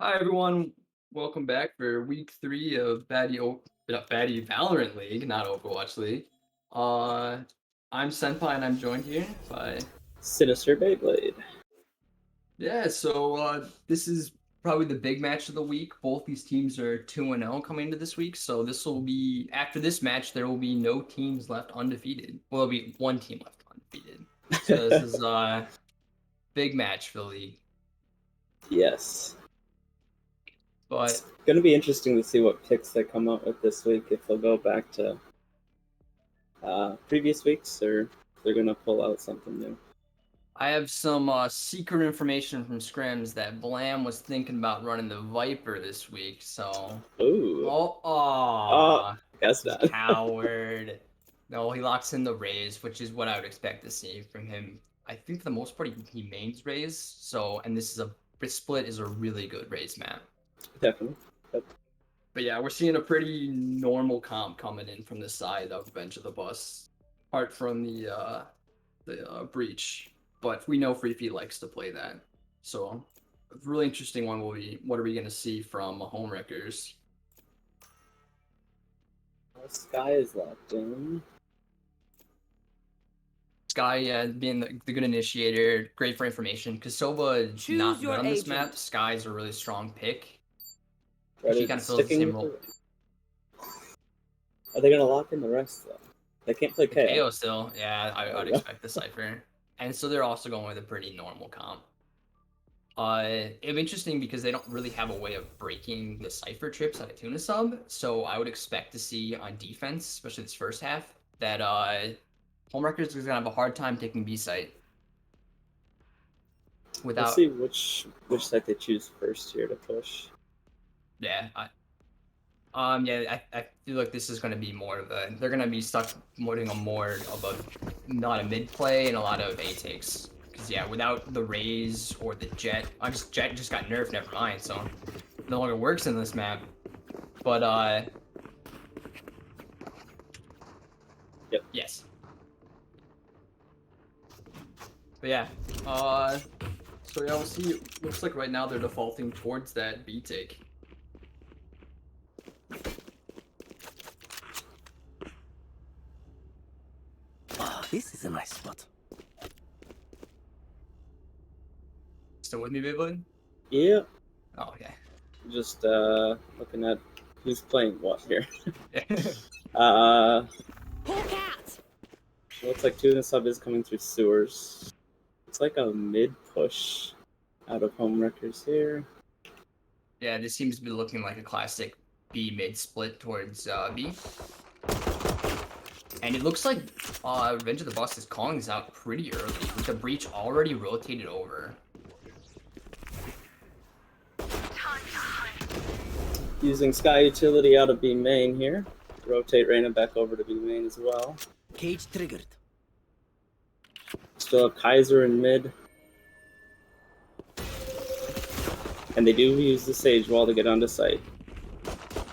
Hi everyone, welcome back for week 3 of Baddy Valorant League, not Overwatch League. Uh, I'm Senpai and I'm joined here by Sinister Beyblade. this is probably the big match of the week. Both these teams are 2-0 coming into this week, so this will be after this match there will be no teams left undefeated. Well, there'll be one team left undefeated. So this is big match for the league. Yes. But It's going to be interesting to see what picks they come up with this week, if they'll go back to previous weeks or if they're going to pull out something new. I have some secret information from Scrims that Blam was thinking about running the Viper this week, so. Ooh. Oh, guess He's not. coward. No, he locks in the Rays, which is what I would expect to see from him. I think for the most part he mains Rays, so, and this split is a really good Rays map. Definitely. Yep. But yeah, we're seeing a pretty normal comp coming in from the side of Revenge of the Bus, apart from the Breach. But we know Free Feet likes to play that. So, a really interesting one will be what are we going to see from Homewreckers? Sky is locked in. Sky, being the good initiator, great for information. Kosova is not good on this agent. map. Sky's a really strong pick. Dreaded She kind of fills the sticking same with role. Are they going to lock in the rest, though? They can't play KO. KO still, yeah, I'd expect the Cypher. And so they're also going with a pretty normal comp. It's interesting because they don't really have a way of breaking the Cypher trips on a tuna sub, so I would expect to see on defense, especially this first half, that Homewreckers is gonna have a hard time taking B site. We'll see which site they choose first here to push. Yeah, I feel like this is going to be more of a. They're going to be stuck doing more of a not a mid play and a lot of A takes. Because yeah, without the Rays or the Jet, Jet just got nerfed. Never mind, so no longer works in this map. But yep. Yes. But yeah, so yeah, we'll see. Looks like right now they're defaulting towards that B take. This is a nice spot. Still with me, Beyblade? Yeah. Oh, okay. Just looking at who's playing what here. Hawk out! Looks like Tuna Sub is coming through sewers. It's like a mid push out of Homewreckers here. Yeah, this seems to be looking like a classic B mid split towards B. And it looks like Revenge of the Bus is calling this out pretty early, with the Breach already rotated over. Using Sky Utility out of B main here. Rotate Reyna back over to B main as well. Cage triggered. Still have Kaiser in mid. And they do use the Sage Wall to get onto site.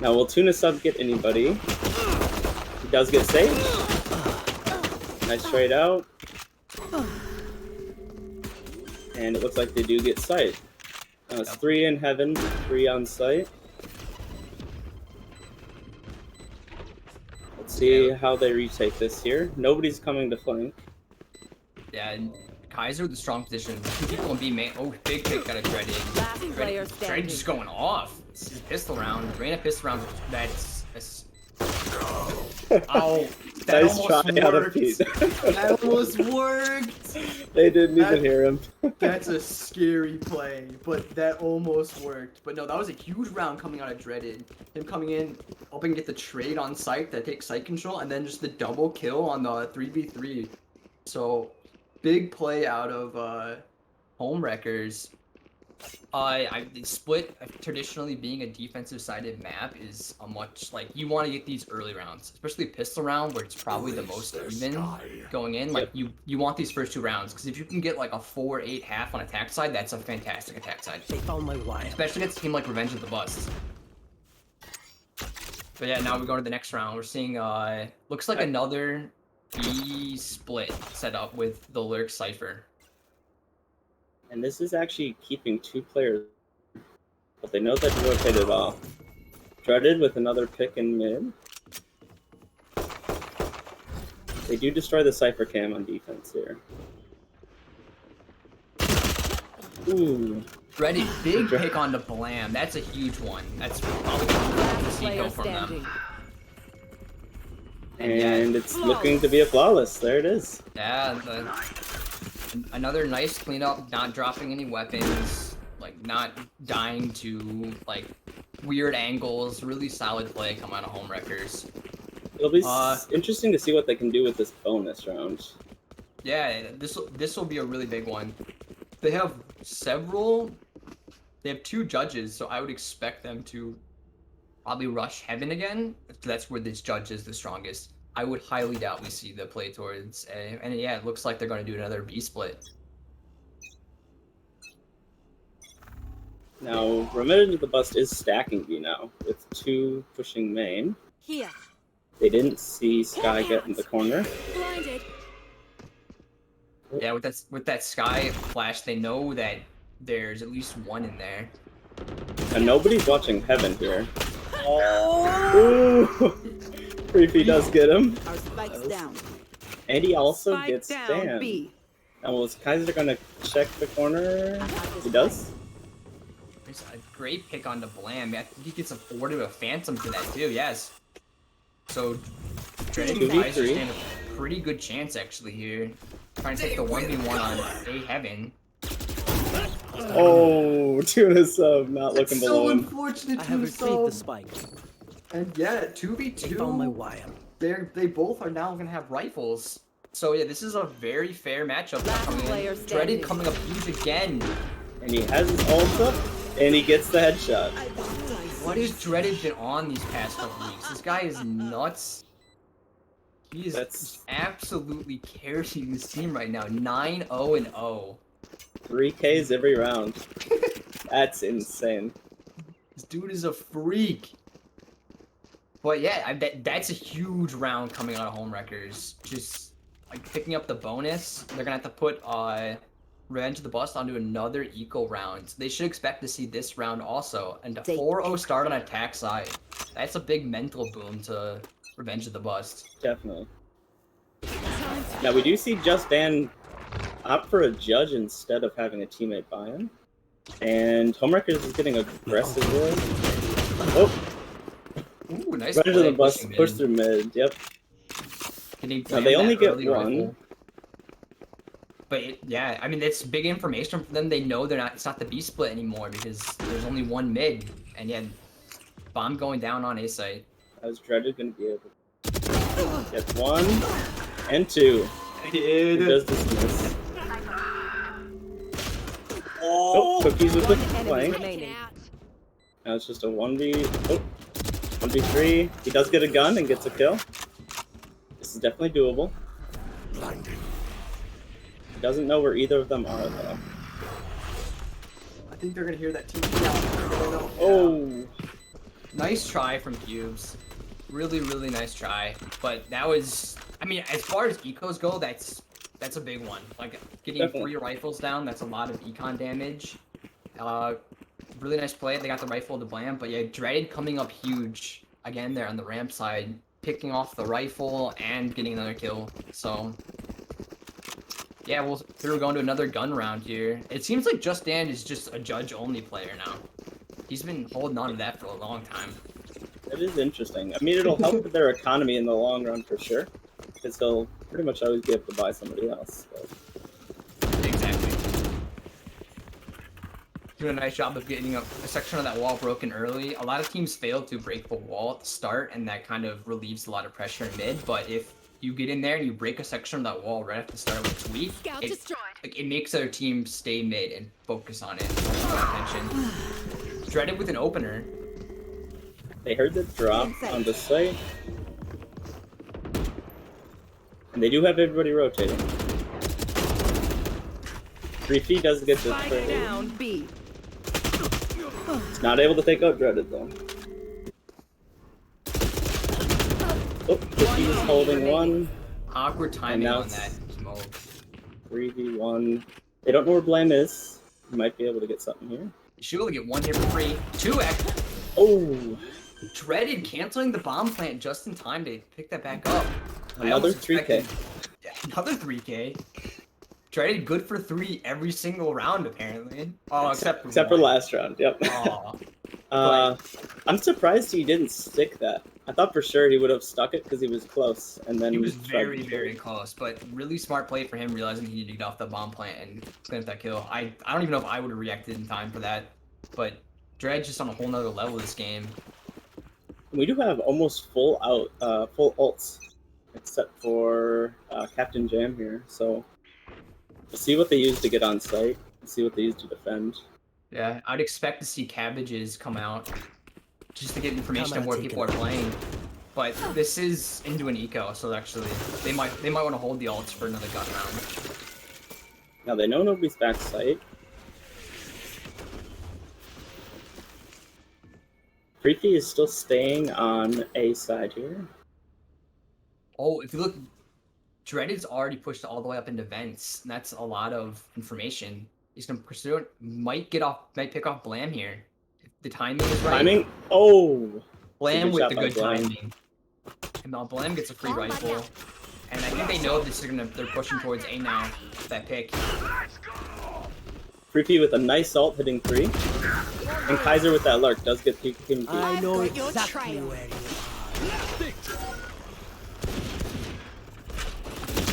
Now, will Tuna Sub get anybody? He does get Sage. Nice trade out. And it looks like they do get site. It's 3 in heaven, 3 on site. Let's see how they retake this here. Nobody's coming to flank. Yeah, and Kaiser with the strong position. 2 people in B main. Oh, big pick got a Dreaded. Dreaded just going off. This is pistol round. Reyna pistol round. That's oh, that nice try out of Pete. That almost worked. They didn't even hear him. That's a scary play, but that almost worked. But no, that was a huge round coming out of Dreaded. Him coming in, hoping to get the trade on site that takes site control, and then just the double kill on the 3v3. So, big play out of Homewreckers. Split traditionally being a defensive-sided map is a much like you want to get these early rounds, especially pistol round where it's probably the most even going in. Like you want these first 2 rounds because if you can get like a 4-8 half on attack side, that's a fantastic attack side. They found my wire. Especially against a team like Revenge of the Bus. But yeah, now we go to the next round. We're seeing looks like another B split set up with the Lurk Cypher. And this is actually keeping 2 players But they know that he rotated off. Dreaded with another pick in mid. They do destroy the Cypher Cam on defense here. Ooh. Dreaded, big pick on the Blam. That's a huge one. That's probably going to see Player go from standing. them. And it's looking to be a flawless. There it is. Yeah, another nice cleanup, not dropping any weapons, like not dying to like weird angles. Really solid play coming out of Home Wreckers. It'll be interesting to see what they can do with this bonus round. Yeah, this will be a really big one. They have several. They have 2 judges, so I would expect them to probably rush Heaven again. That's where this judge is the strongest. I would highly doubt we see the play towards A. And yeah, it looks like they're going to do another B split. Now, Revenge of the Bust is stacking B now, with 2 pushing main. Here. They didn't see Sky get in the corner. Blinded. Yeah, with that Sky flash, they know that there's at least one in there. And nobody's watching Heaven here. Oh! Creepy does get him. Our spikes down. And he also Spike gets down, Dan. B. Now, was Kaiser gonna check the corner? He does? There's a great pick on the Blam. I think he gets afforded a Phantom to that too, yes. So, Dreaded and 2v3. Kaiser stand a pretty good chance actually here. Trying to take the 1v1 on A Heaven. Oh, Tuna sub, not looking below him. Unfortunate I have retrieved the spike. And yeah, They 2v2. found my wire. They both are now gonna have rifles. So yeah, this is a very fair matchup. Last coming in. player Dreaded standing. coming up huge again. And he has his ult up, and he gets the headshot. What has Dreaded been on these past couple weeks? This guy is nuts. He is absolutely carrying this team right now. 9-0-0. 3Ks every round. That's insane. This dude is a freak. But yeah, that's a huge round coming out of Home Wreckers. Just like picking up the bonus. They're gonna have to put Revenge of the Bust onto another eco round. They should expect to see this round also. And a 4-0 start on attack side. That's a big mental boom to Revenge of the Bust. Definitely. Now, we do see Just Dan opt for a judge instead of having a teammate buy him. And Homewreckers is getting aggressive here. Oh! Ooh, nice Revenge of play, the Bust pushing push mid. through mid, yep. Getting Now, they only that get early one. rifle. But yeah, I mean, it's big information for them. They know it's not the B split anymore because there's only one mid. And yeah, bomb going down on A site. I was Dreaded gonna be able to get 1 and 2. He does dismiss. Oh, Cookies with the One enemy flank. remaining. Now it's just a 1v3. He does get a gun and gets a kill. This is definitely doable. He doesn't know where either of them are, though. I think they're gonna hear that team. Oh! Nice try from Cubes. Really, really nice try. But that was, I mean, as far as ecos go, that's a big one. Like getting Definitely. 3 rifles down, that's a lot of econ damage. Really nice play. They got the rifle to Blam, but yeah, Dreaded coming up huge again there on the ramp side, picking off the rifle and getting another kill. So yeah, we're going to another gun round here. It seems like Just Dan is just a judge-only player now. He's been holding on to that for a long time. That is interesting. I mean, it'll help with their economy in the long run for sure. Because he'll pretty much always be able to buy somebody else. So. Exactly. Doing a nice job of getting a section of that wall broken early. A lot of teams fail to break the wall at the start, and that kind of relieves a lot of pressure in mid. But if you get in there and you break a section of that wall right at the start with a tweak, it makes their team stay mid and focus on it. Attention. Dreaded with an opener. They heard the drop on the site. And they do have everybody rotating. 3P does get the Spike third. down, B. Not able to take out Dreaded though. Oh, Cookie is holding one. Awkward timing now on that smoke. 3v1. They don't know where Blame is. You might be able to get something here. You should be able to get one here for free. 2x. Oh, Dreaded canceling the bomb plant just in time to pick that back up. I another almost 3K. expected- Yeah, another 3K. Dreaded good for 3 every single round apparently. Oh, except for one. last round. Yep. Aw. I'm surprised he didn't stick that. I thought for sure he would have stuck it because he was close, and then He was tried very, to very close, but really smart play for him realizing he needed to get off the bomb plant and clean up that kill. I don't even know if I would have reacted in time for that, but Dread just on a whole nother level this game. We do have almost full ults, except for Captain Jam here. So we'll see what they use to get on site. We'll see what they use to defend. Yeah, I'd expect to see cabbages come out just to get information of Come where on, people are playing. But this is into an eco, so actually they might want to hold the ults for another gun round. Now they know nobody's back site. Freaky is still staying on A side here. Oh, if you look, Dreaded's already pushed all the way up into vents. And that's a lot of information. He's gonna pursue it. Might pick off Blam here. If the timing is right. Timing? Oh! Blam Good with shot the by good Blam. timing. And now Blam gets a free rifle. And I think they know this is they're pushing towards A now. That pick. Freaky with a nice ult hitting 3. And Kaiser with that lurk does get him. I know got your exactly trail. where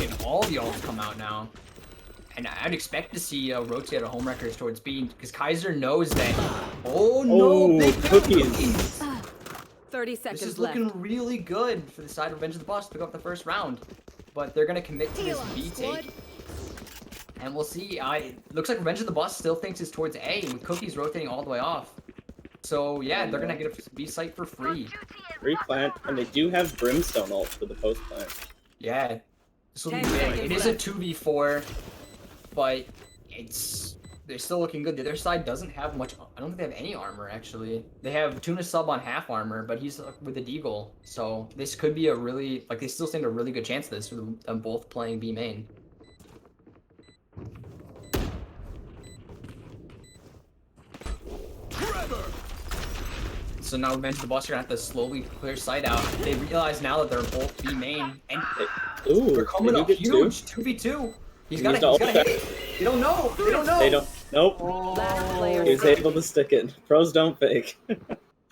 you And all the ults come out now. And I'd expect to see rotate out of Homewreckers towards B because Kaiser knows that. Oh no! Oh, Big pick cookies. 30 seconds This is left. looking really good for the side of Revenge of the Boss to pick up the first round. But they're gonna commit to this B take. And we'll see. Looks like Revenge of the Boss still thinks it's towards A with Cookies rotating all the way off. So yeah, they're gonna get a B site for free. Free plant, and they do have Brimstone ult for the post plant. Yeah. This will be 10 big. seconds It is a left. 2v4, but they're still looking good. The other side doesn't have much. I don't think they have any armor actually. They have Tuna Sub on half armor, but he's with a Deagle. So this could be a really they still stand a really good chance of this with them both playing B main. So now Revenge of the Boss are gonna have to slowly clear site out. They realize now that they're both B main, and Ooh, they're coming they up do get huge. 2v2. He's got used to all hit. that. They don't know. They don't know. They don't. Nope. Last player He's standing. able to stick it. Pros don't fake.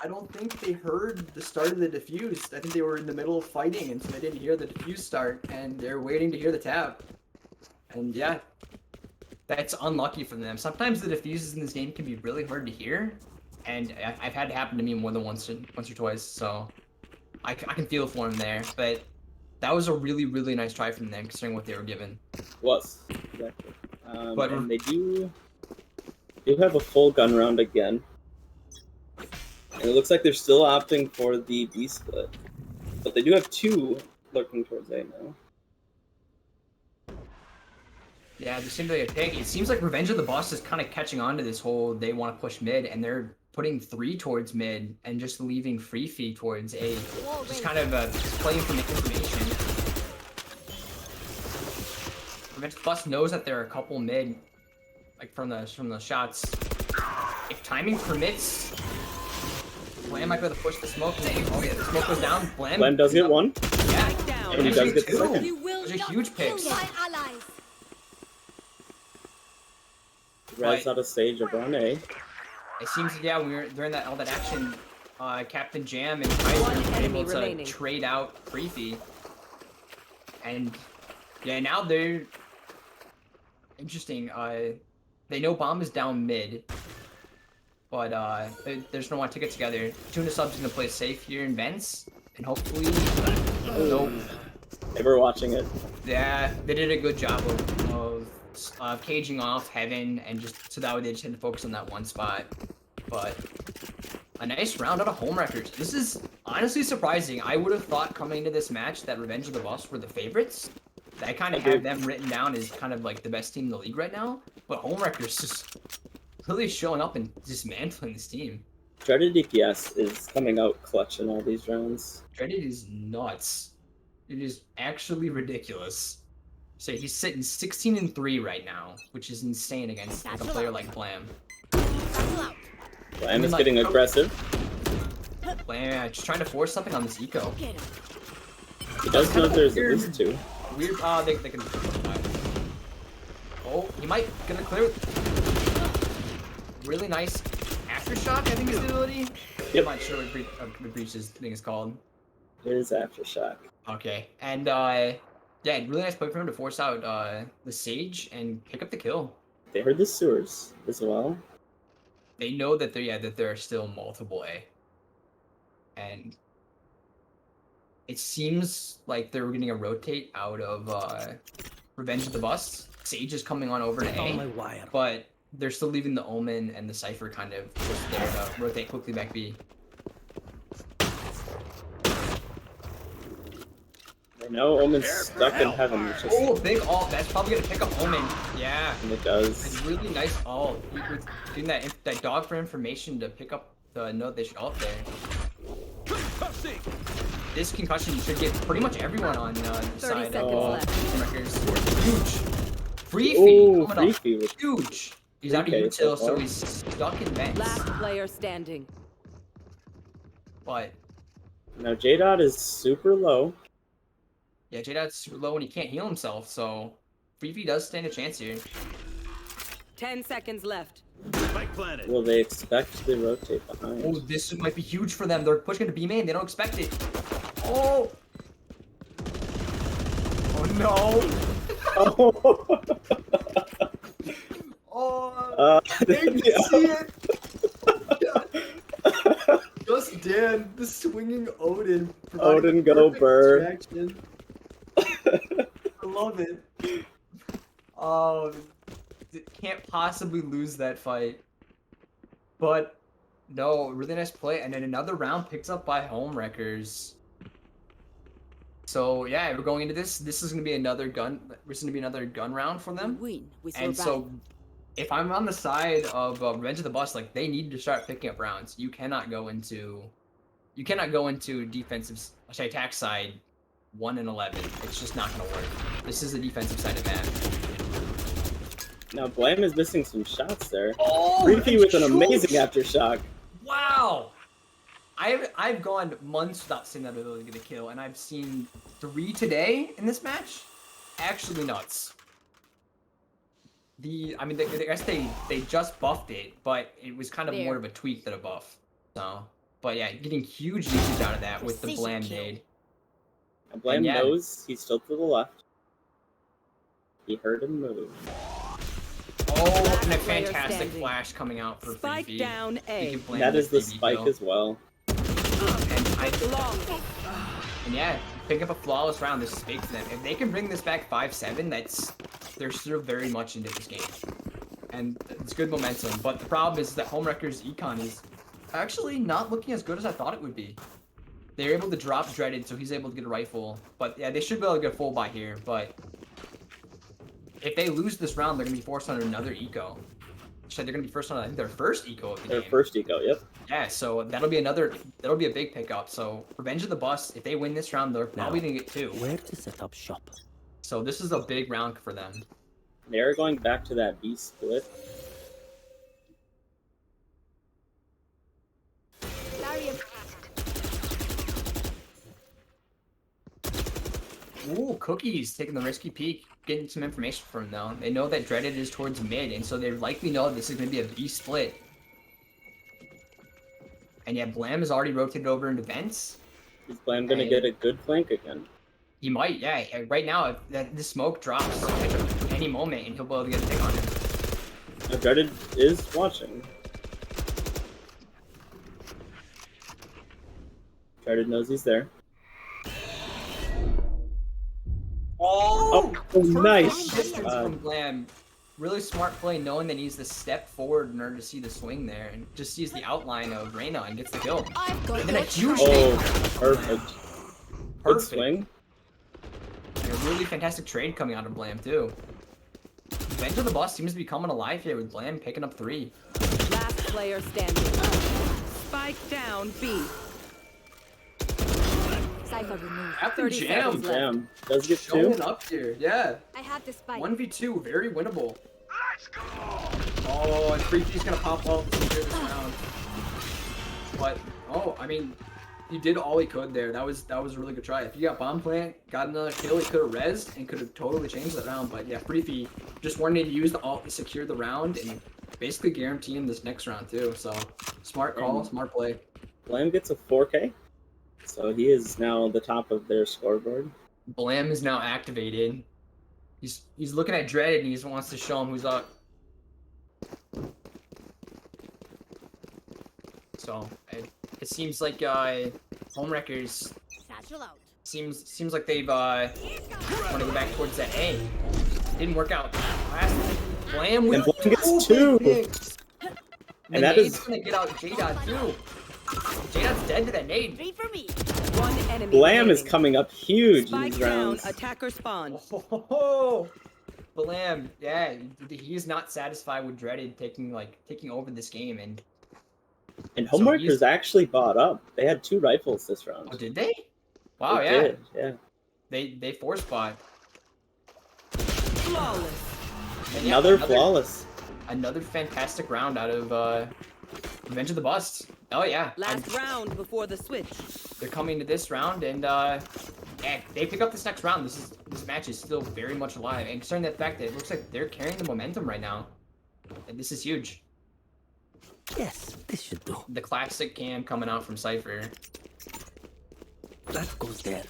I don't think they heard the start of the defuse. I think they were in the middle of fighting, and so they didn't hear the defuse start, and they're waiting to hear the tap. And yeah, that's unlucky for them. Sometimes the defuses in this game can be really hard to hear, and I've had it happen to me more than once or twice, so I can feel for them there. But that was a really, really nice try from them, considering what they were given. Was exactly. But- And they do have a full gun round again. And it looks like they're still opting for the B split. But they do have 2 lurking towards A now. Yeah, there seems to be a pick. It seems like Revenge of the Boss is kind of catching on to this whole they want to push mid, and they're putting 3 towards mid and just leaving free feed towards A. Just kind of playing for information. Revenge of the Boss knows that there are a couple mid, like from the shots. If timing permits, Blam might be able to push the smoke. Oh yeah, the smoke goes down. Blam does get 1, Yeah, Down. and he does get the two. second. You will Those are not huge kill picks. my allies. Res Right. out of stage of run A. It seems, yeah, we were during all that action. Captain Jam and Kaiser One were enemy able to remaining. trade out Freefy. And yeah, now they're interesting. They know Bomb is down mid, but they just don't want to get together. Tuna Sub's gonna play safe here in vents, and hopefully, nope. They were watching it. Yeah, they did a good job of caging off Heaven, and just so that way they just had to focus on that one spot. But a nice round out of Homewreckers. This is honestly surprising. I would have thought coming into this match that Revenge of the Boss were the favorites. I kind of have them written down as kind of like the best team in the league right now. But Homewreckers just really showing up and dismantling this team. Dreaded DPS is coming out clutch in all these rounds. Dreaded is nuts. It is actually ridiculous. So he's sitting 16-3 right now, which is insane against like, a player like Blam. Battle out. Blam is getting aggressive. Blam, just trying to force something on this eco. Get him. He does know there's at least two. Weird. They can. Oh, he might gonna clear with really nice aftershock. I think is the ability. Yep. I'm not sure what Breach's thing is called. It is Aftershock. Okay, and yeah, really nice play for him to force out the Sage and pick up the kill. They heard the sewers as well. They know that there are still multiple A, and it seems like they're getting a rotate out of Revenge of the Bust. Sage is coming on over to On my A, wire. but they're still leaving the Omen and the Cypher kind of just there to rotate quickly back B. I know Omen's stuck in heaven. Which is, Oh, big ult. That's probably gonna pick up Omen. Yeah. and it does. It's really nice ult. With doing that dog for information to pick up the note they should ult there. This concussion should get pretty much everyone on the 30 side seconds of left. Records. Huge. Free Ooh, feed coming free up. feed with Huge. He's out of 3K so util, so far. he's stuck in vents. Last player standing. But Now J-Dot is super low. yeah, J-Dot's super low and he can't heal himself, so Free feed does stand a chance here. 10 seconds left. Spike planted. Will they expect the rotate behind? Oh, this might be huge for them. They're pushing to B main. They don't expect it. Oh. Oh no. Oh, Oh. They can yeah. see it. Just Dan, the swinging Odin. Odin go perfect Burr. distraction. I love it. Oh, can't possibly lose that fight. But no, really nice play, and then another round picked up by Homewreckers. So yeah, we're going into this. This is gonna be another gun. This is gonna be another gun round for them. Win. We And survive. so, if I'm on the side of Revenge of the Bus, like they need to start picking up rounds. You cannot go into defensive, attack side 1 and 11. It's just not gonna work. This is a defensive sided map. Now Blam is missing some shots there. Oh, Freaky with an huge. amazing aftershock. Wow. I've gone months without seeing that ability to get a kill, and I've seen 3 today in this match. Actually nuts. I guess they just buffed it, but it was kind of There. more of a tweak than a buff. So, but yeah, getting huge usage out of that with the Precision Blam kill. nade. Now Blam And yeah. knows he's still to the left. He heard him move. Oh, Last and a player fantastic standing. flash coming out for Spike Free down A. That is the spike as well. Long. And yeah, pick up a flawless round. This is big for them. If they can bring this back 5-7, they're still very much into this game, and it's good momentum. But the problem is that Homewreckers' econ is actually not looking as good as I thought it would be. They're able to drop Dreaded, so he's able to get a rifle. But yeah, they should be able to get a full buy here. But if they lose this round, they're gonna be forced on another eco. So they're gonna be first on, I think, their first eco of the Their game. first eco, yep. Yeah, so that'll be a big pickup. So Revenge of the Bus, if they win this round, they're probably gonna get 2. Where to set up shop? So this is a big round for them. They are going back to that B split. Ooh, Cookies taking the risky peek, getting some information from him though. They know that Dreaded is towards mid, and so they likely know this is going to be a B split. And yeah, Blam is already rotated over into vents. Is Blam gonna Hey. get a good flank again? He might, yeah. Right now, if the smoke drops at any moment, and he'll be able to get a pick on him. Now Dreaded is watching. Dreaded knows he's there. Oh, nice! Distance from Blam. Really smart play, knowing that he needs to step forward in order to see the swing there, and just sees the outline of Reyna and gets the kill. I've got And then a your huge trail. Oh, nade. perfect. Good Perfect. swing. And a really fantastic trade coming out of Blam too. Revenge of the Bus seems to be coming alive here with Blam picking up 3. Last player standing. Spike down B. Cypher removed. At the 30 jam. seconds left. Damn. Does get Showing 2. up here, yeah. I have the spike. 1v2, very winnable. Oh, and Freaky's gonna pop off this round. But I mean, he did all he could there. That was a really good try. If you got bomb plant, got another kill, he could have rezzed and could have totally changed that round. But yeah, Freefy just wanted to use the ult to secure the round and basically guarantee him this next round too. So smart call, smart play. Blam gets a 4K, so he is now the top of their scoreboard. Blam is now activated. He's looking at Dread and he just wants to show him who's up. So it seems like Homewreckers seems like they've want to go back towards that A. Didn't work out. Blam with And Blam gets 2. And that is gonna get out J-Dot too. J-Dot's dead to that nade. 3 for me. 1 enemy. Blam is coming up huge in Spike these down, rounds. attacker spawn. Oh, Blam, yeah, he is not satisfied with Dreaded taking over this game, and Homewreckers actually bought up. They had 2 rifles this round. oh, did they? Wow, They yeah. did, yeah. They force bought. Flawless. And yeah, Another flawless. Another fantastic round out of Revenge of the Bust. Oh yeah. Last round before the switch. They're coming to this round, and yeah, they pick up this next round. This match is still very much alive, and considering the fact that it looks like they're carrying the momentum right now, and this is huge. Yes, this should do. The classic cam coming out from Cypher. That goes there.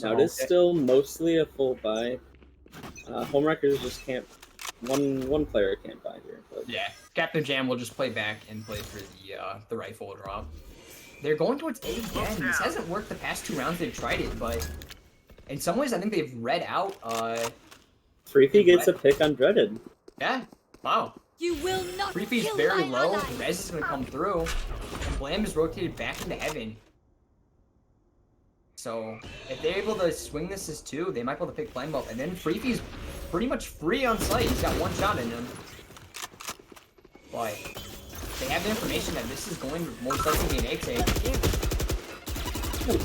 Now it is still mostly a full buy. Homewreckers just can't. One player can't buy here. But Yeah, Captain Jam will just play back and play for the rifle drop. They're going towards A again. This hasn't worked the past 2 rounds they've tried it, but in some ways I think they've read out. Freefy gets a pick on Dreaded. Yeah, wow. You will not. Freefy's very low. Rez is gonna come through, and Blam is rotated back into heaven. So if they're able to swing this as 2, they might be able to pick Blam up, and then Freefy's pretty much free on site. He's got 1 shot in him. But they have the information that this is going to most likely be an A take.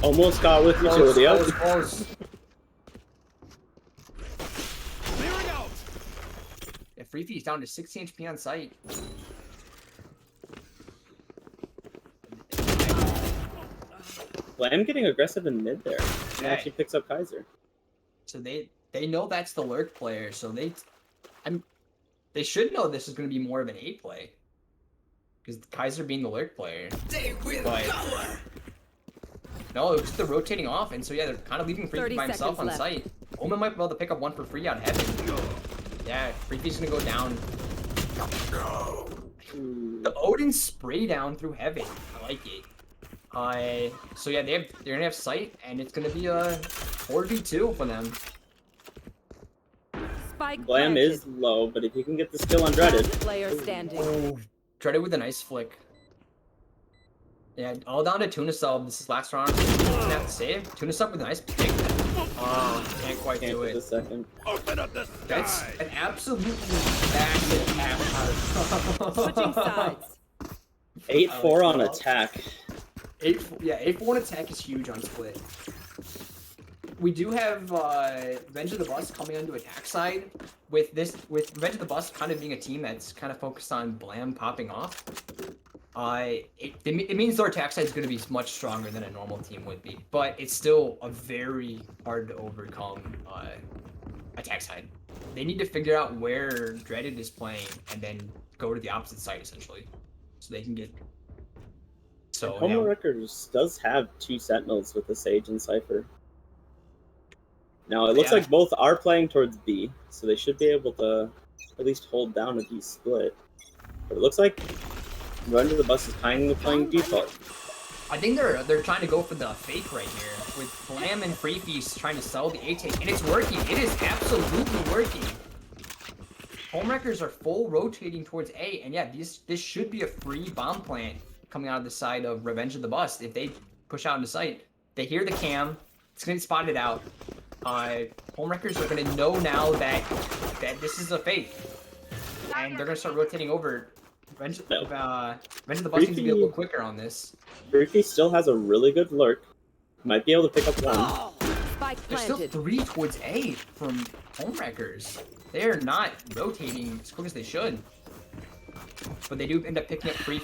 Almost got with utility up. Close. Yeah, Freefy's down to 16 HP on site. Blam getting aggressive in mid there. He Yeah. actually picks up Kaiser. So they know that's the lurk player, so they should know this is going to be more of an A play. Because Kaiser being the lurk player. But no, it was just the rotating off, and so yeah, they're kind of leaving Freefy 30 by himself on seconds left. site. Omen might be able to pick up 1 for free out of heaven. Yeah, Freefy's gonna go down. The Odin spray down through heaven. I like it. So yeah, they're gonna have sight, and it's gonna be a 4v2 for them. Spike Blam planted. is low, but if he can get the skill on Dreaded, Last player standing. Oh, Dreaded with a nice flick. Yeah, all down to Tuna Sub. This is last round. Gonna have to save. Tuna Sub with a nice pick. Oh, can't quite can't do for the it. second. That's an absolutely massive tap. Switching sides. 8-4 on attack. 8-4 on attack is huge on split. We do have Revenge of the Bus coming onto attack side. With Revenge of the Bus kind of being a team that's kind of focused on Blam popping off. It means their attack side is going to be much stronger than a normal team would be, but it's still a very hard to overcome attack side. They need to figure out where Dreaded is playing and then go to the opposite side essentially, so they can get. So Homewreckers does have 2 Sentinels with the Sage and Cypher. Now it looks like both are playing towards B, so they should be able to at least hold down a B split. But it looks like Revenge of the Bus is kind of playing default. I think they're trying to go for the fake right here with Blam and Freefy trying to sell the A take, and it's working. It is absolutely working. Homewreckers are full rotating towards A, and yeah, this should be a free bomb plant coming out of the side of Revenge of the Bust. If they push out into sight, they hear the cam. It's gonna get spotted out. Homewreckers are gonna know now that this is a fake, and they're gonna start rotating over. Revenge of the Bust needs to be a little quicker on this. Freefy still has a really good lurk. Might be able to pick up 1. Spike There's still planted. 3 towards A from Homewreckers. They are not rotating as quick as they should. But they do end up picking up free.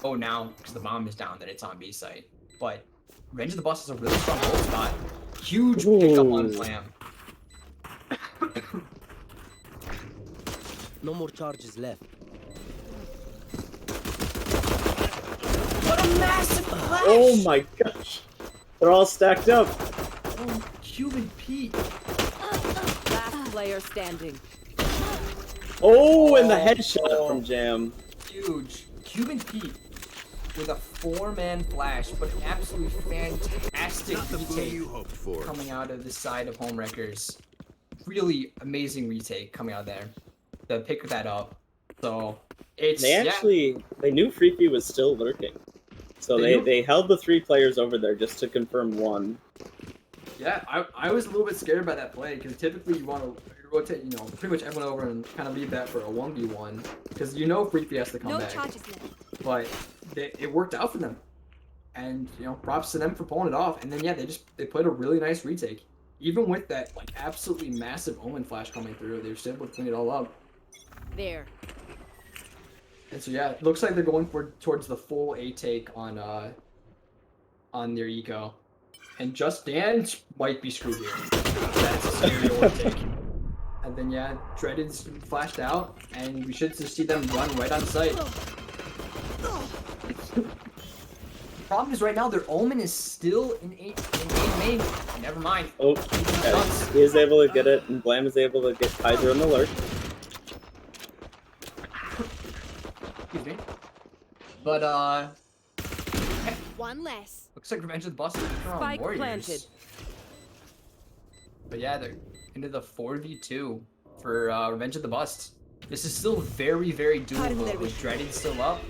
Oh, now, because the bomb is down, that it's on B site. But Revenge of the Bus is a really strong hold spot. Huge pickup on Slam. No more charges left. What a massive flash! Oh my gosh. They're all stacked up. Oh, Cuban Pete. Last player standing. Oh, and the headshot from Jam. Huge. Cuban Pete with a 4-man flash, but an absolutely fantastic retake coming out of the side of Homewreckers. Really amazing retake coming out there to pick that up. So it's They knew Freaky was still lurking. So they held the 3 players over there just to confirm 1. Yeah, I was a little bit scared by that play because typically you want to rotate, you know, pretty much everyone over and kind of leave that for a 1v1 because you know Freaky has to come back. But it worked out for them, and you know, props to them for pulling it off. And then yeah, they played a really nice retake, even with that like absolutely massive Omen flash coming through. They were still able to clean it all up. There. And so yeah, it looks like they're going towards the full A take on their eco. And Just Dance might be screwed here. That's a scary old take. And then yeah, Dreaded's flashed out, and we should just see them run right on site. The problem is right now their Omen is still in A main. Never mind. Oh, okay. He is able to get it, and Blam is able to get Kaiser on the lurk. Excuse me. But One less. looks like Revenge of the Bus is on Spike Warriors. planted. But yeah, they're into the 4v2 for Revenge of the Bust. This is still very, very doable with Dreaded still up.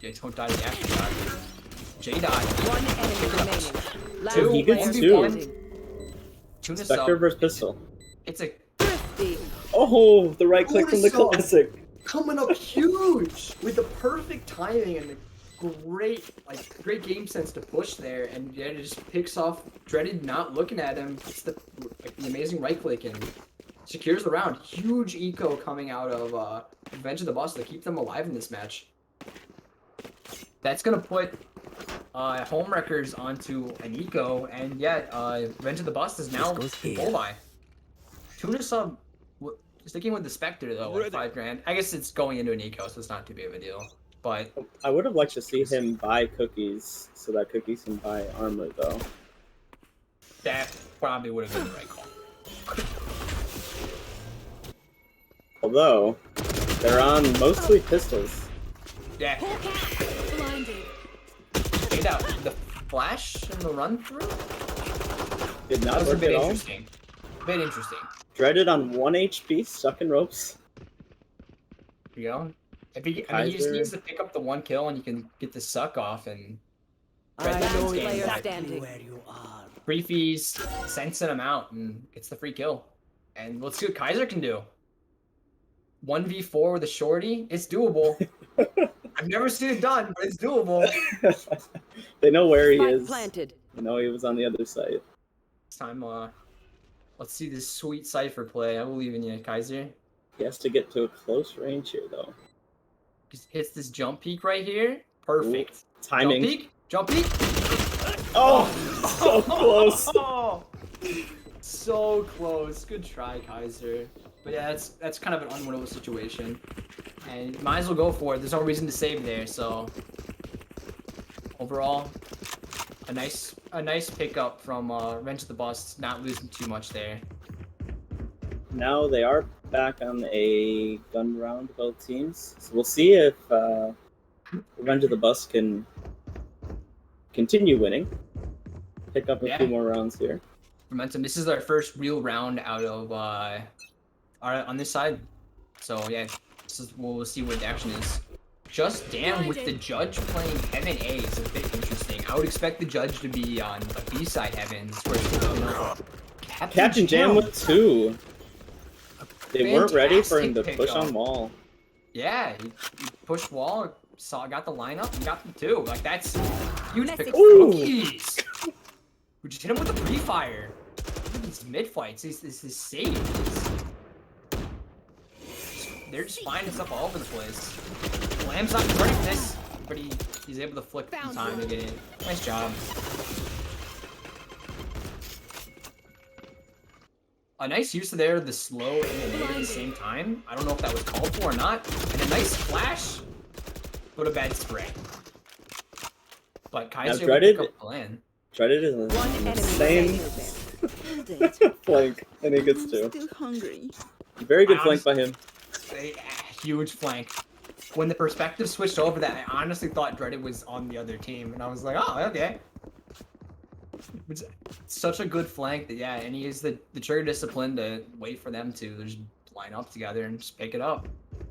Yeah, don't die to the aftershot. J died. One enemy remaining. Last He gets player 2. standing. Tuna Spectre sub. versus Pistol. It's a Thrifty. Oh, the right click from the Tuna sub. classic. Coming up huge with the perfect timing and the great game sense to push there, and yeah, it just picks off Dreaded not looking at him. It's the amazing right click and secures the round. Huge eco coming out of Revenge of the Bus to keep them alive in this match. That's gonna put Homewreckers onto an eco, and yeah, Revenge of the Bus is now full buy. Tuna sub sticking with the Spectre though, like 5 grand. I guess it's going into an eco, so it's not too big of a deal. But I would have liked to see him buy cookies so that cookies can buy armor though. that probably would have been the right call. Although, they're on mostly pistols. Yeah, Blinded. check it out. The flash and the run through Did not was a work bit at all. interesting. A bit interesting. Dreaded on 1 HP, stuck in ropes. You know, I mean, he just needs to pick up the 1 kill and you can get the suck off and I Last know game player back. standing. where you are. free fees, sensing him out and gets the free kill. And let's see what Kaiser can do. 1v4 with a shorty, it's doable. I've never seen it done, but it's doable. They know where he Spike is. planted. They know he was on the other side. This time, let's see this sweet Cypher play. I believe in you, Kaiser. He has to get to a close range here, though. Just hits this jump peak right here. Perfect. Ooh, timing. Jump peak. Jump peak. Oh, so close. Oh, so close. Good try, Kaiser. But yeah, that's kind of an unwinnable situation. And might as well go for it. There's no reason to save there, so overall, a nice pickup from Revenge of the Bus, not losing too much there. Now they are back on a gun round, both teams. So we'll see if Revenge of the Bus can continue winning. Pick up a few more rounds here. Momentum. This is our first real round out of on this side. So yeah, we'll see what the action is. Just Damn with the judge playing Heaven A is a bit interesting. I would expect the judge to be on a B-side Heavens where Captain Jam with 2. They weren't ready for him to Fantastic push on pickup. wall. Yeah, he pushed wall, got the lineup, and got them 2. Like that's huge pick. Ooh. Cookies. Who just hit him with the pre-fire. These mid-fights, this save. They're just finding stuff all over the place. Lamb's not ready for this, but he's able to flick in time to get it. Nice job. A nice use of there, the slow and the nade at the same time. I don't know if that was called for or not. And a nice flash, but a bad spray. But Kaiser will pick up the land. Dreaded is an insane flank, and he gets two. Still hungry. Very good flank by him. A huge flank. When the perspective switched over that, I honestly thought Dreaded was on the other team, and I was like, oh, okay. It's such a good flank that, yeah, and he has the trigger discipline to wait for them to just line up together and just pick it up.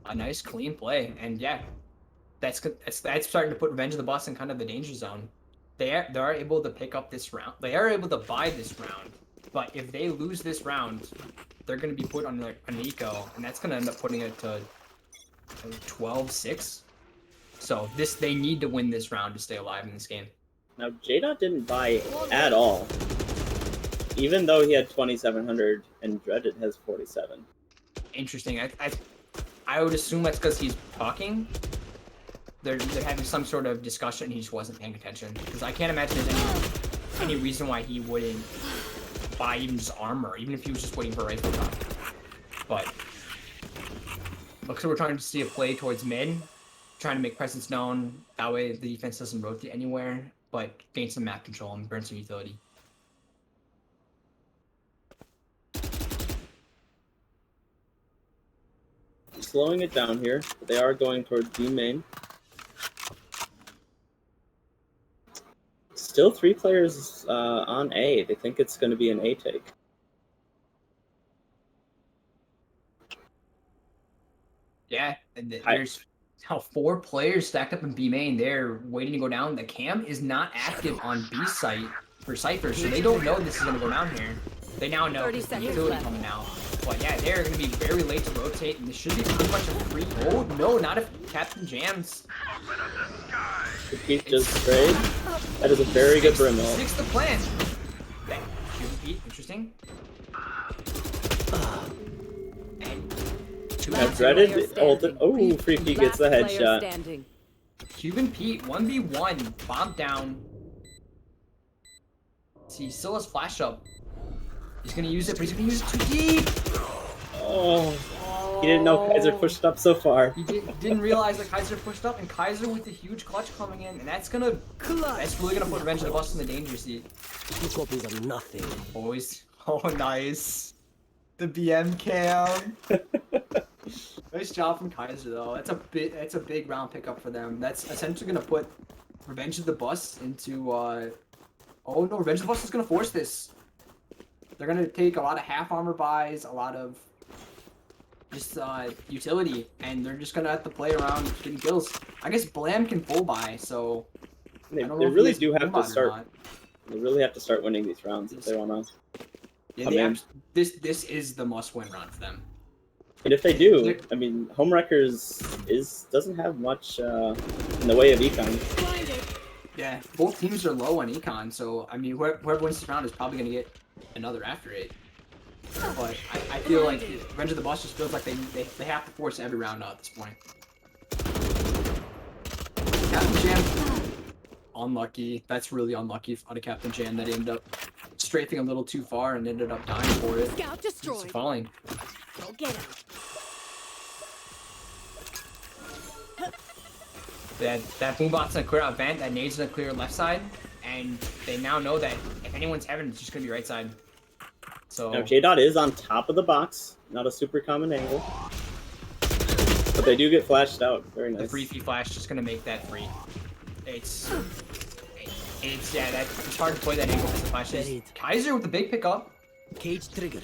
A nice, clean play, and yeah, that's starting to put Revenge of the Boss in kind of the danger zone. They are able to pick up this round. They are able to buy this round, but if they lose this round, they're going to be put on an eco, and that's going to end up putting it to 12-6. So they need to win this round to stay alive in this game. Now, J-Dot didn't buy at all, even though he had 2,700 and Dreaded has 47. Interesting. I would assume that's because he's talking. They're having some sort of discussion and he just wasn't paying attention. Because I can't imagine there's any reason why he wouldn't buy even just armor, even if he was just waiting for a rifle drop. But looks like we're trying to see a play towards mid, trying to make presence known. That way the defense doesn't rotate anywhere, but gain some map control and burn some utility. Slowing it down here, but they are going towards B main. Still 3 players on A. They think it's going to be an A take. Yeah, and there's 4 players stacked up in B main. They're waiting to go down. The cam is not active on B site for Cypher, so they don't know this is going to go down here. They now know because the utility coming out. But yeah, they're going to be very late to rotate, and this should be pretty much a free. Oh, no, not if Captain jams. The Pete just sprayed. That is a very good brim ult. 6 the plan. Okay, Pete, interesting. Now Dreaded ulted. Oh, Freaky gets the headshot. Cuban Pete, 1v1, bomb down. See, he still has flash up. He's gonna use it, but he's gonna use it too deep. Oh, he didn't know Kaiser pushed up so far. He didn't realize that Kaiser pushed up, and Kaiser with the huge clutch coming in, and that's really gonna put Revenge of the Boss in the danger seat. 2 copies are nothing. Boys, oh nice, the BM cam. Nice job from Kaiser though. That's a big round pickup for them. That's essentially gonna put Revenge of the Boss into oh no, Revenge of the Boss is gonna force this. They're gonna take a lot of half armor buys, a lot of just utility, and they're just gonna have to play around getting kills. I guess Blam can full buy, so They really do have to start. They really have to start winning these rounds if they want to. Yeah, this is the must-win round for them. And if they do, I mean, Homewreckers doesn't have much in the way of econ. Yeah, both teams are low on econ, so I mean, whoever wins this round is probably gonna get another after it. But I feel like Revenge of the Boss just feels like they have to force every round out at this point. Captain Jam, unlucky. That's really unlucky out of Captain Jam that he ended up strafing a little too far and ended up dying for it. Scout destroyed. It's falling. Go get him. That boombot's gonna clear out vent, that nade's gonna clear left side, and they now know that if anyone's heaven, it's just gonna be right side. So Now J-Dot is on top of the box, not a super common angle. But they do get flashed out. Very nice. the free flash just gonna make that free. It's hard to play that angle because the flash is. Kaiser with the big pickup. Cage trigger.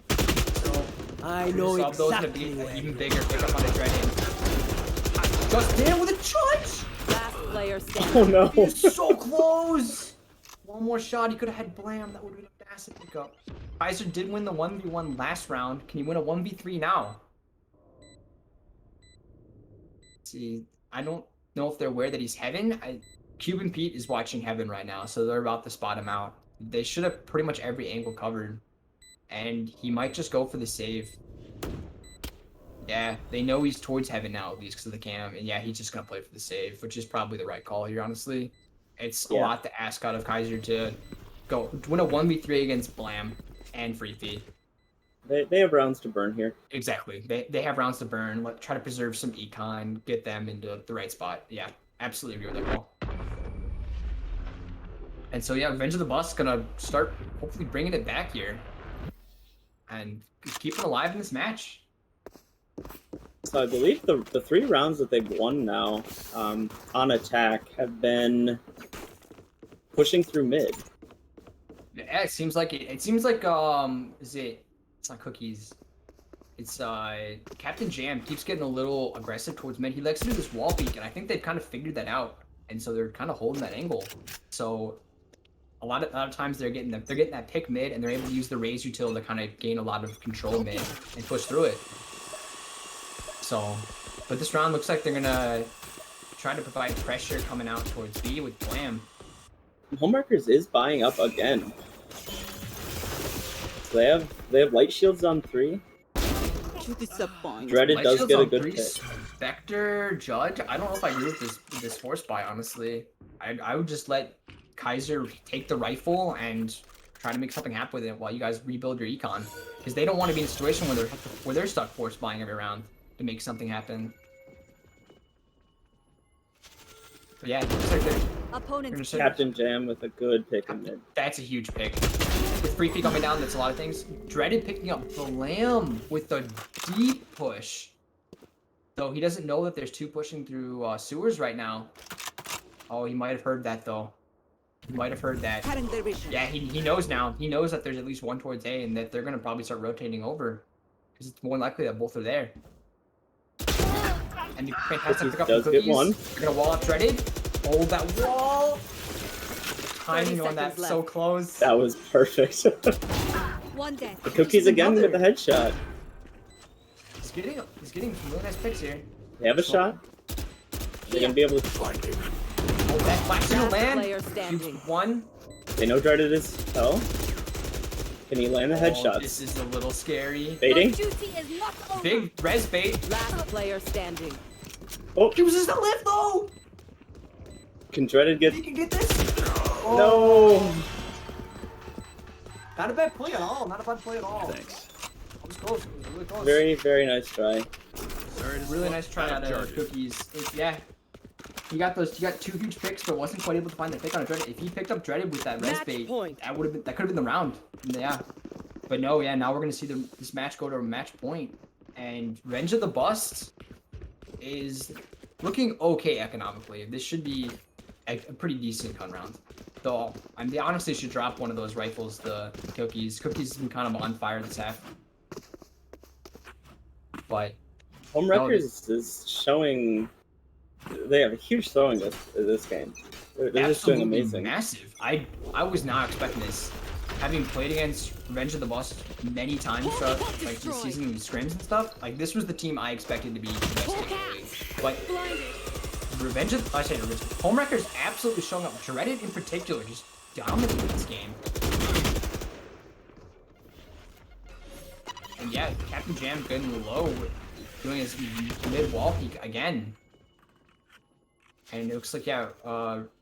So I know sub those to exactly be where an even you bigger pickup on the Dreaded. Just did it with a charge! Last player standing. Oh no. He's so close! One more shot, he could have had Blam. That would have been a massive pickup. Kaiser did win the 1v1 last round. Can he win a 1v3 now? See, I don't know if they're aware that he's Heaven. Cuban Pete is watching Heaven right now, so they're about to spot him out. They should have pretty much every angle covered. And he might just go for the save. Yeah, they know he's towards heaven now, at least because of the cam. And yeah, he's just going to play for the save, which is probably the right call here, honestly. It's a lot to ask out of Kaiser to go win a 1v3 against Blam and Free Feed. They have rounds to burn here. Exactly. They have rounds to burn. Try to preserve some econ, get them into the right spot. Yeah, absolutely agree with that call. And so, yeah, Revenge of the Bus gonna start hopefully bringing it back here. And keep it alive in this match. So I believe the 3 rounds that they've won now on attack have been pushing through mid. Yeah, it seems like it's not Cookies. It's Captain Jam keeps getting a little aggressive towards mid. He likes to do this wall peek, and I think they've kind of figured that out. And so they're kind of holding that angle. So a lot of times they're getting that pick mid, and they're able to use the raise util to kind of gain a lot of control mid and push through it. So, but this round looks like they're gonna try to provide pressure coming out towards B with Blam. Homewreckers is buying up again. So they have light shields on 3. You disappoint. Dreaded Light does shields get a on good 3, pick. Spectre, Judge. I don't know if I agree with this force buy, honestly. I would just let Kaiser take the rifle and try to make something happen with it while you guys rebuild your econ, because they don't want to be in a situation where they're stuck force buying every round to make something happen. But yeah, it looks like they're Opponent. Captain Jam with a good pick in mid. That's a huge pick. With Free Feed coming down, that's a lot of things. Dreaded picking up Blam with the deep push. Though he doesn't know that there's 2 pushing through sewers right now. Oh, he might have heard that, though. He might have heard that. Yeah, he knows now. He knows that there's at least 1 towards A, and that they're going to probably start rotating over. Because it's more likely that both are there. And the fantastic pick up the Cookies. Get one. They're going to wall up Dreaded. Hold that wall. Timing on that so close. That was perfect. One dead. The Cookies again with the headshot. He's getting some really nice picks here. They have a shot. They're gonna be able to. Oh, that flash in the land. Player standing. One. They know Dreaded is hell. Can he land the headshots? This is a little scary. Baiting. Duty is not over. Big res bait. Last player standing. Oh, He was just a lift though. can Dreaded get? He can get this. No. Not a bad play at all. Not a bad play at all. Thanks. It was close. It was really close. Very nice try. Really nice try out of Cookies. Yeah. He got 2 huge picks, but wasn't quite able to find the pick on a Dreaded. If he picked up Dreaded with that res bait, that could have been the round. Yeah. But no, yeah. Now we're gonna see this match go to a match point, and Revenge of the Bust is looking okay economically. This should be a pretty decent gun round. Though they honestly should drop one of those rifles, the Cookies. Cookies has been kind of on fire this half. But Homewreckers is showing. They have a huge throwing this game. They're just doing amazing. Massive. I was not expecting this. Having played against Revenge of the Bust many times throughout like the season and scrims and stuff, like this was the team I expected to be the best team in the league. But Homewreckers absolutely showing up. Dreaded in particular, just dominating this game. And yeah, Captain Jam getting low, doing his mid wall peek again. And it looks like, yeah,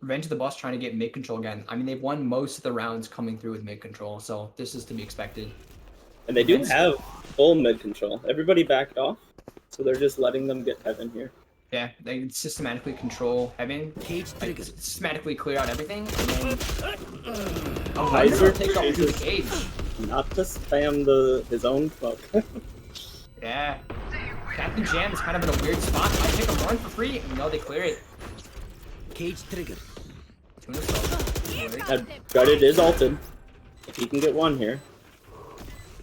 Revenge of the Bus trying to get mid control again. I mean, they've won most of the rounds coming through with mid control, so this is to be expected. And they do have full mid control. Everybody backed off, so they're just letting them get heaven here. Yeah, they systematically control heaven, like, systematically clear out everything, and then Kaiser take off through the cage. Not to spam his own fuck. Yeah, Captain Jam is kind of in a weird spot. I pick him one for free, and no, they clear it. Cage trigger. Dreaded is ulted. If he can get one here.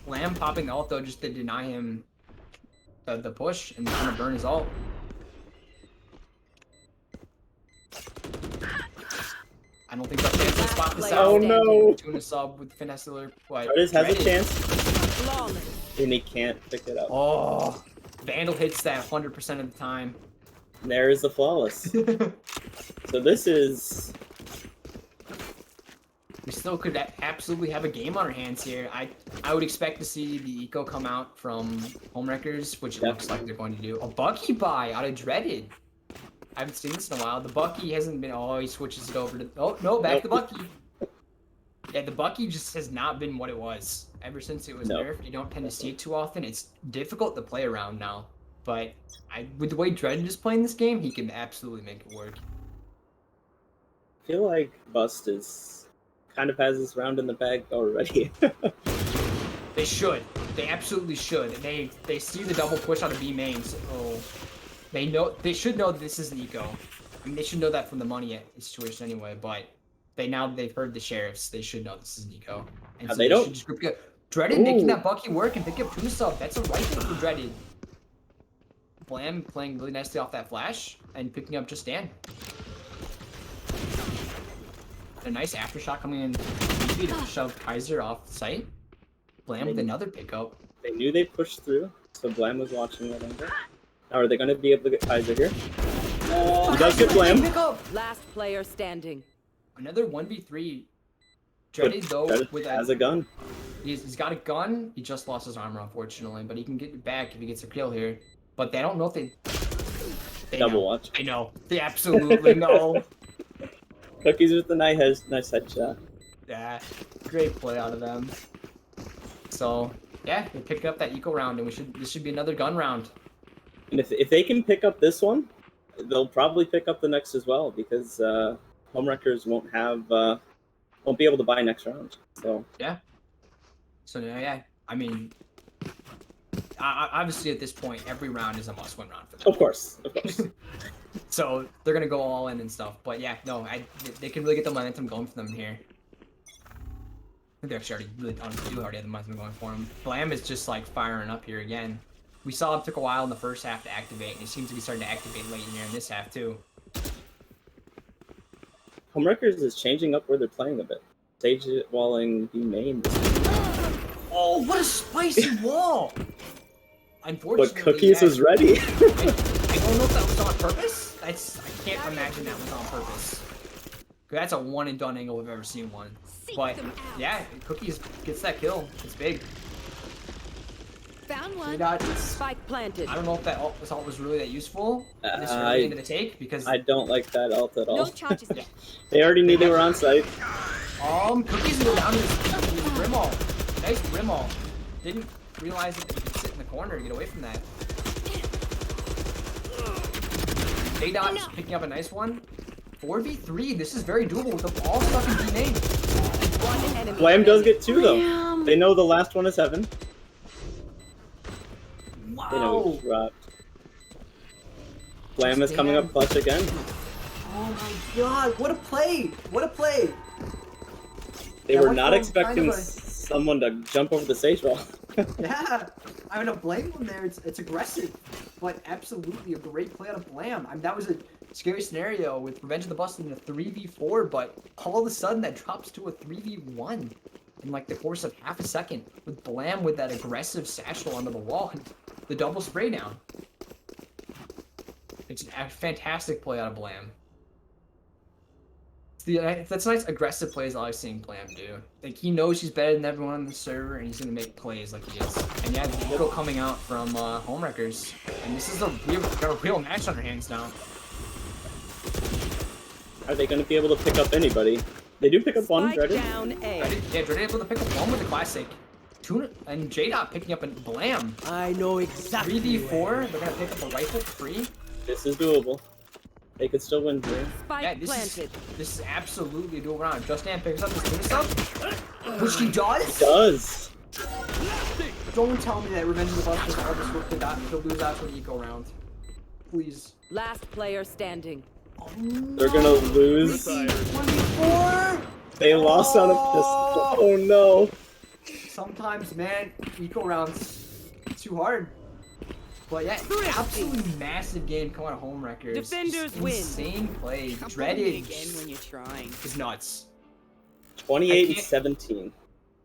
Lamb popping the ult though just to deny him the push and kind of burn his ult. I don't think that's the spot this out. Oh no! Tuna sub with finesse alert. Dreaded has a chance. And he can't pick it up. Oh, Vandal hits that 100% of the time. And there is the flawless. So this is... still could absolutely have a game on our hands here. I would expect to see the eco come out from Homewreckers, which it looks like they're going to do. A Bucky buy out of Dreaded. I haven't seen this in a while. The Bucky hasn't been. Oh, he switches it over to. Oh no, back to Bucky. Yeah, the Bucky just has not been what it was ever since it was nerfed. You don't tend to see it too often. It's difficult to play around now, but with the way Dreaded is playing this game, he can absolutely make it work. I feel like Bust kind of has this round in the bag already. They should. They absolutely should. They see the double push on a B main, so they should know that this is an eco. I mean, they should know that from the money situation anyway, but they've heard the sheriffs, they should know this is an eco. And so they don't. Just Dreaded making that Bucky work and pick up tuna sub. That's a rifle for Dreaded. Blam playing really nicely off that flash and picking up Just Dan. A nice aftershock coming in to shove Kaiser off site. Blam with another pickup. They knew they pushed through, so Blam was watching that angle. Now, are they going to be able to get Kaiser here? Oh, he does get Blam. Last player standing. Another 1v3. Dreaded though has a gun. He's got a gun. He just lost his armor unfortunately, but he can get it back if he gets a kill here. But they don't know if they Double know. watch. They know. They absolutely know. Cookies with the nice headshot. Yeah, great play out of them. So yeah, they pick up that eco round, and this should be another gun round. And if they can pick up this one, they'll probably pick up the next as well, because Homewreckers won't be able to buy next round. So yeah. So yeah, I mean, obviously at this point, every round is a must-win round for them. Of course. So they're gonna go all in and stuff. But yeah, no, they can really get the momentum going for them here. I think they actually already had the momentum going for him. Blam is just like firing up here again. We saw it took a while in the first half to activate, and he seems to be starting to activate late in here in this half too. Homewreckers is changing up where they're playing a bit. Stage walling the main. Oh, what a spicy wall! Unfortunately, but Cookies is ready. I don't know if that was on purpose. I can't imagine that was on purpose. That's a one and done angle I've ever seen one. But yeah, Cookies gets that kill. It's big. Found one. Spike planted. I don't know if that ult was really that useful this early into the take, because I don't like that ult at all. No charges. Yeah. They already knew they were on site. Cookies go down to his rim ult. Nice rim ult. Didn't realize that he could sit in the corner to get away from that. J-Dot's picking up a nice one. 4v3. This is very doable with the all stuff in D-main. One enemy. Blam does get two though. They know the last one is heaven. Wow. They know he dropped. Blam is coming up clutch again. Oh my god, what a play! What a play! They were not expecting someone to jump over the stage wall. Yeah, I don't blame them there. It's aggressive, but absolutely a great play out of Blam. I mean, that was a scary scenario with Revenge of the Bust in a 3v4, but all of a sudden that drops to a 3v1 in like the course of half a second with Blam with that aggressive satchel onto the wall and the double spray down. It's a fantastic play out of Blam. That's nice aggressive plays I like seeing Blam do. Like, he knows he's better than everyone on the server, and he's gonna make plays like he is. And yeah, little coming out from Homewreckers. And this is got a real match on their hands now. Are they going to be able to pick up anybody? They do pick up one, Dreaded. Down A. Yeah, Dreaded able to pick up one with the classic. Tuna and J-Dot picking up a Blam. I know exactly. 3v4, they're gonna pick up a rifle for free. This is doable. They could still win here. Spike planted. This is absolutely a dual round. Justin picks up his tuna sub, which he does. It does. Don't tell me that Revenge of the Bust does all this work to lose out to an eco round. Please. Last player standing. They're gonna lose. 24. They lost on a pistol. Oh no. Sometimes, man, eco rounds too hard. But yeah, absolutely massive game coming out of Homewreckers. Defenders win. Insane play. Come Dreaded again when you're trying. is nuts. 28 and 17.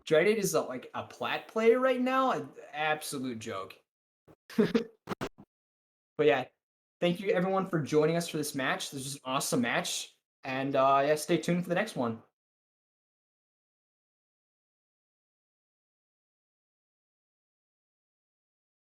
Dreaded is like a plat player right now. An absolute joke. But yeah, thank you everyone for joining us for this match. This was an awesome match. And yeah, stay tuned for the next one.